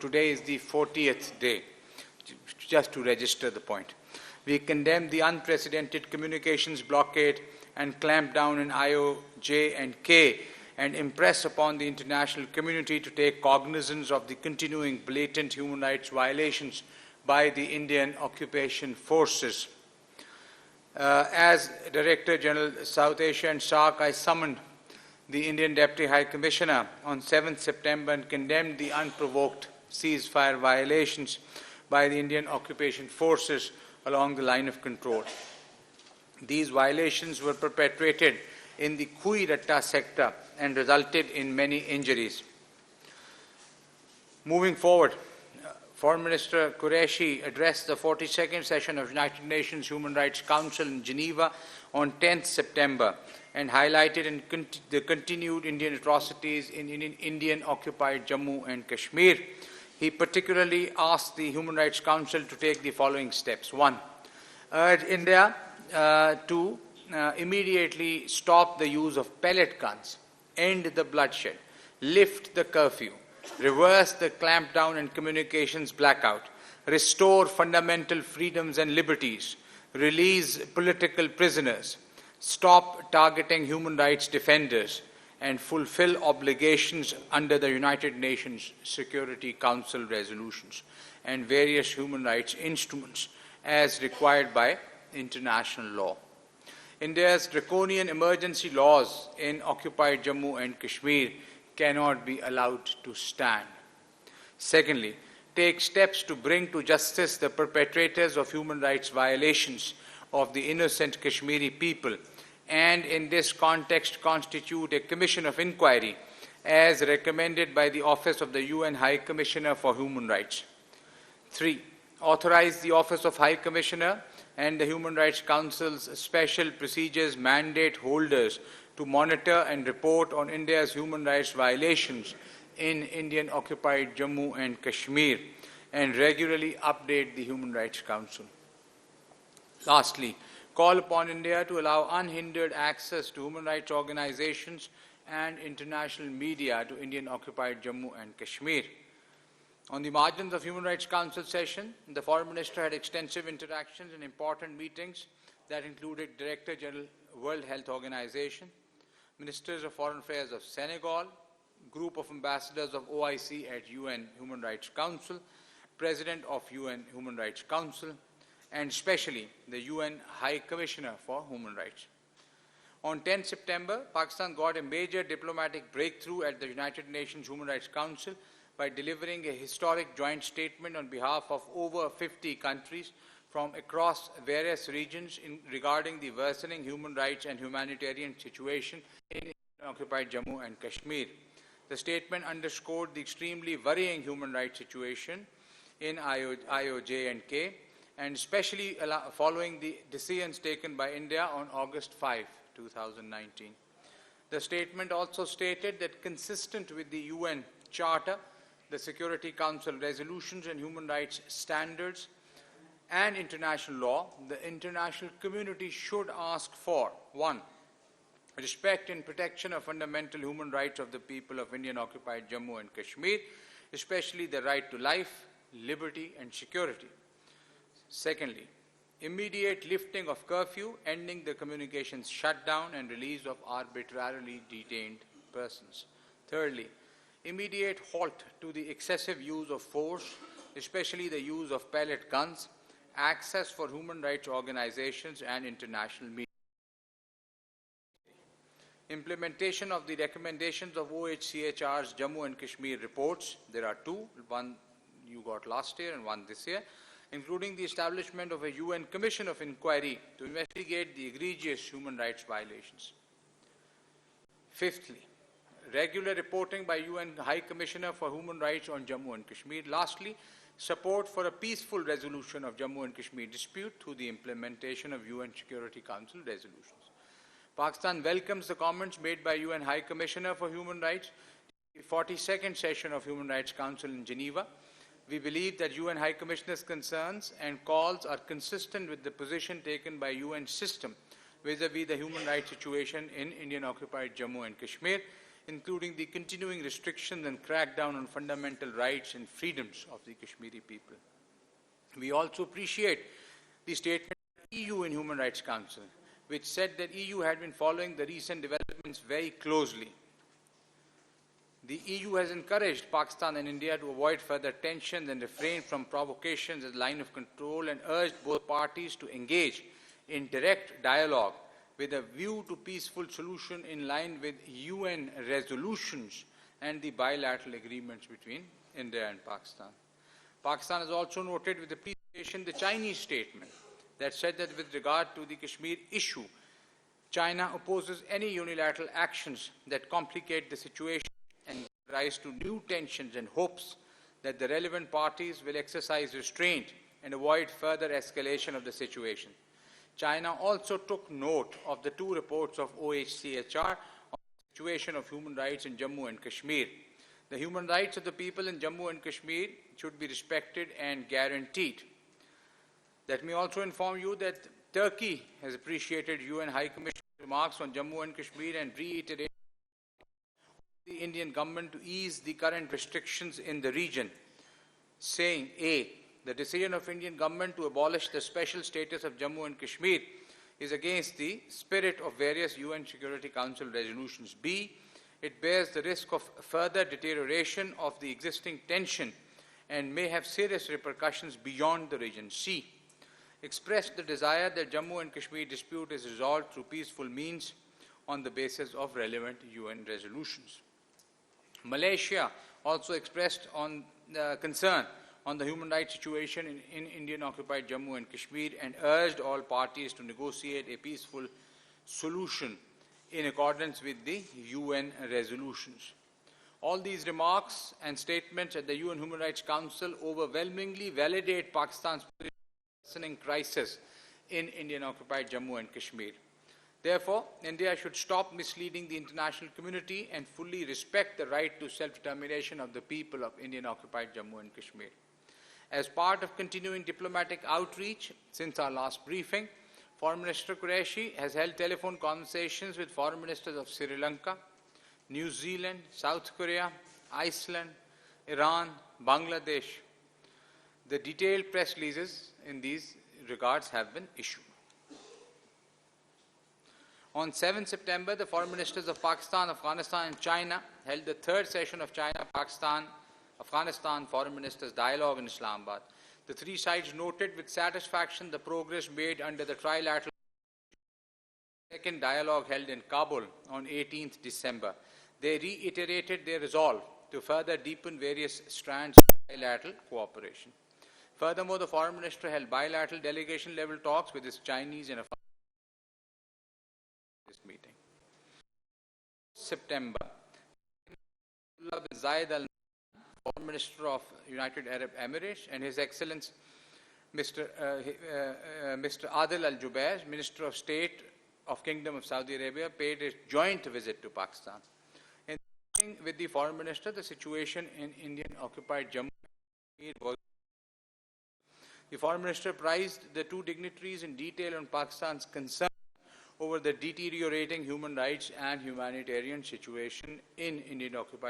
Today is the 40th day, just to register the point. We condemn the unprecedented communications blockade and clamp down in IOJ and K and impress upon the international community to take cognizance of the continuing blatant human rights violations by the Indian occupation forces. As Director General South Asia and SAARC, I summoned the Indian Deputy High Commissioner on 7th September and condemned the unprovoked ceasefire violations by the Indian occupation forces along the line of control. These violations were perpetrated in the Kui-Ratta sector and resulted in many injuries. Moving forward, Foreign Minister Qureshi addressed the 42nd session of United Nations Human Rights Council in Geneva on 10th September and highlighted the continued Indian atrocities in Indian-occupied Jammu and Kashmir. He particularly asked the Human Rights Council to take the following steps. 1. Urge India to immediately stop the use of pellet guns, end the bloodshed, lift the curfew, reverse the clampdown and communications blackout, restore fundamental freedoms and liberties, release political prisoners, stop targeting human rights defenders, and fulfill obligations under the United Nations Security Council resolutions and various human rights instruments as required by international law. India's draconian emergency laws in occupied Jammu and Kashmir cannot be allowed to stand. Secondly, take steps to bring to justice the perpetrators of human rights violations of the innocent Kashmiri people, and in this context constitute a commission of inquiry as recommended by the Office of the UN High Commissioner for Human Rights. 3. Authorize the Office of High Commissioner and the Human Rights Council's special procedures mandate holders to monitor and report on India's human rights violations in Indian-occupied Jammu and Kashmir and regularly update the Human Rights Council. Lastly, call upon India to allow unhindered access to human rights organizations and international media to Indian-occupied Jammu and Kashmir. On the margins of Human Rights Council session, the Foreign Minister had extensive interactions and important meetings that included Director General World Health Organization, Ministers of Foreign Affairs of Senegal, Group of Ambassadors of OIC at UN Human Rights Council, President of UN Human Rights Council, and especially the UN High Commissioner for Human Rights. On 10 September, Pakistan got a major diplomatic breakthrough at the United Nations Human Rights Council by delivering a historic joint statement on behalf of over 50 countries from across various regions regarding the worsening human rights and humanitarian situation in occupied Jammu and Kashmir. The statement underscored the extremely worrying human rights situation in IOJ and K, and especially following the decisions taken by India on August 5, 2019. The statement also stated that consistent with the UN Charter, the Security Council resolutions and human rights standards and international law, the international community should ask for 1. Respect and protection of fundamental human rights of the people of Indian-occupied Jammu and Kashmir, especially the right to life, liberty and security. Secondly, immediate lifting of curfew, ending the communications shutdown and release of arbitrarily detained persons. Thirdly, immediate halt to the excessive use of force, especially the use of pellet guns, access for human rights organizations and international media. Implementation of the recommendations of OHCHR's Jammu and Kashmir reports. There are 2, one you got last year and one this year, including the establishment of a UN Commission of Inquiry to investigate the egregious human rights violations. Fifthly, regular reporting by UN High Commissioner for Human Rights on Jammu and Kashmir. Lastly, support for a peaceful resolution of Jammu and Kashmir dispute through the implementation of UN Security Council resolutions. Pakistan welcomes the comments made by UN High Commissioner for Human Rights, the 42nd session of Human Rights Council in Geneva. We believe that UN High Commissioner's concerns and calls are consistent with the position taken by UN system vis-à-vis the human rights situation in Indian-occupied Jammu and Kashmir, including the continuing restrictions and crackdown on fundamental rights and freedoms of the Kashmiri people. We also appreciate the statement of the EU in Human Rights Council, which said that EU had been following the recent developments very closely. The EU has encouraged Pakistan and India to avoid further tensions and refrain from provocations as a line of control, and urged both parties to engage in direct dialogue with a view to peaceful solution in line with UN resolutions and the bilateral agreements between India and Pakistan. Pakistan has also noted with appreciation the Chinese statement that said that with regard to the Kashmir issue, China opposes any unilateral actions that complicate the situation and give rise to new tensions, and hopes that the relevant parties will exercise restraint and avoid further escalation of the situation. China also took note of the two reports of OHCHR on the situation of human rights in Jammu and Kashmir. The human rights of the people in Jammu and Kashmir should be respected and guaranteed. Let me also inform you that Turkey has appreciated UN High Commissioner's remarks on Jammu and Kashmir and reiterated the Indian government to ease the current restrictions in the region, saying, A, the decision of Indian government to abolish the special status of Jammu and Kashmir is against the spirit of various UN Security Council resolutions. B, it bears the risk of further deterioration of the existing tension and may have serious repercussions beyond the region. C, expressed the desire that Jammu and Kashmir dispute is resolved through peaceful means on the basis of relevant UN resolutions. Malaysia also expressed concern on the human rights situation in Indian-occupied Jammu and Kashmir and urged all parties to negotiate a peaceful solution in accordance with the UN resolutions. All these remarks and statements at the UN Human Rights Council overwhelmingly validate Pakistan's worsening crisis in Indian-occupied Jammu and Kashmir. Therefore, India should stop misleading the international community and fully respect the right to self-determination of the people of Indian-occupied Jammu and Kashmir. As part of continuing diplomatic outreach since our last briefing, Foreign Minister Qureshi has held telephone conversations with foreign ministers of Sri Lanka, New Zealand, South Korea, Iceland, Iran, Bangladesh. The detailed press releases in these regards have been issued. On 7 September, the foreign ministers of Pakistan, Afghanistan and China held the third session of China-Pakistan-Afghanistan Foreign Ministers Dialogue in Islamabad. The three sides noted with satisfaction the progress made under the trilateral second dialogue held in Kabul on 18th December. They reiterated their resolve to further deepen various strands of bilateral cooperation. Furthermore, the foreign minister held bilateral delegation-level talks with his Chinese and Afghan meeting. September, Abdullah bin Zayed Al Foreign Minister of United Arab Emirates, and His Excellency Mr. Adil Al Jubair, Minister of State of Kingdom of Saudi Arabia, paid a joint visit to Pakistan. In meeting with the Foreign Minister, the situation in Indian-occupied Jammu and Kashmir was. The Foreign Minister apprised the two dignitaries in detail on Pakistan's concern over the deteriorating human rights and humanitarian situation in Indian-occupied